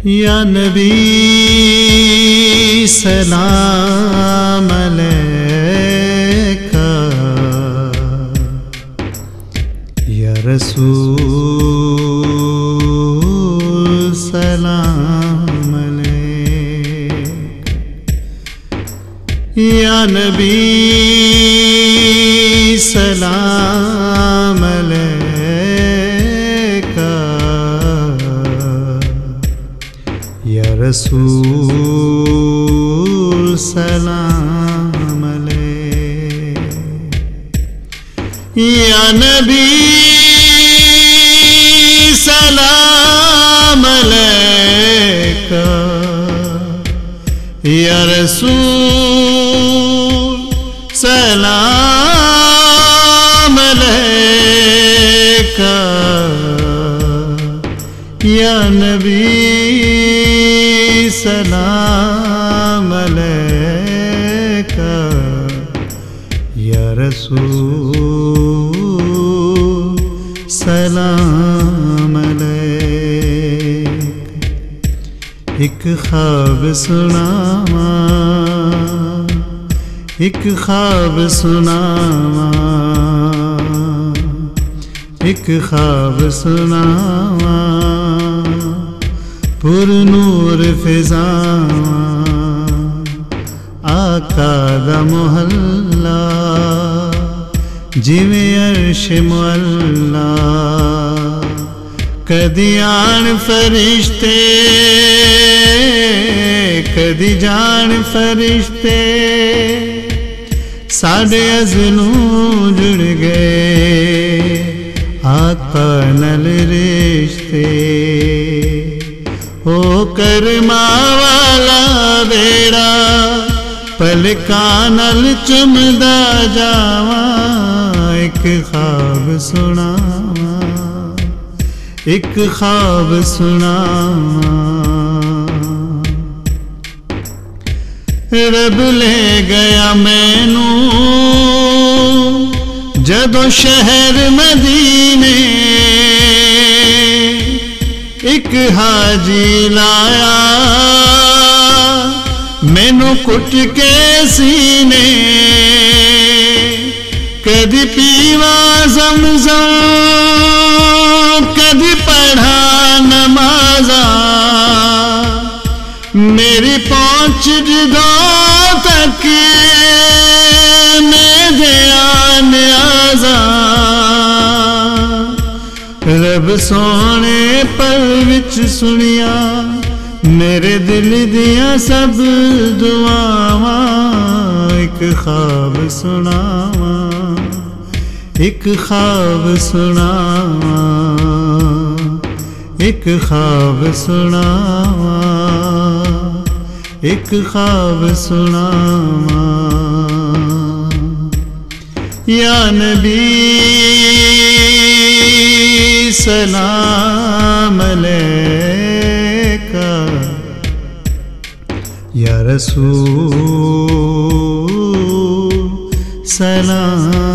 या नबी सलाम अलैका, या रसूल सलाम अलैका, या नबी सलाम अलैका, या रसूल सलाम अलैका, या नबी सलाम अलैका, या रसूल सलाम अलैका, या नबी सलाम अलैका, या रसूल सलाम अलैका। एक ख्वाब सुनावा, एक ख्वाब सुनावा, एक ख्वाब सुनावा, पुरनूर फिज़ावा, आका दा मोहल्ला जिवें अर्श मुअल्ला, कदी आन फरिश्ते कदी जान फरिश्ते, साडे अज़लूं जुड़ गए आका नल रिश्ते। ओ करमा वाला बेड़ा पलकां नाल चुमदा जावा, एक ख्वाब सुनावा, एक ख्वाब सुनावा। रब ले गया मैनू जदों शहर मदीने, एक हाजी लाया मैनू कुट के सीने, कदी पीवा ज़मज़म कदी पढ़ा नमाज़ा, मेरी पहुँच जदों तक मेरे न्याज़ा, रब सोने पल विच सुनिया मेरे दिल दिया सब दुआवां, एक ख्वाब सुनावा, एक ख्वाब सुनावा, एक ख्वाब सुनावा, एक ख्वाब सुनावा। या नबी सलाम अलैका, या रसूल सलाम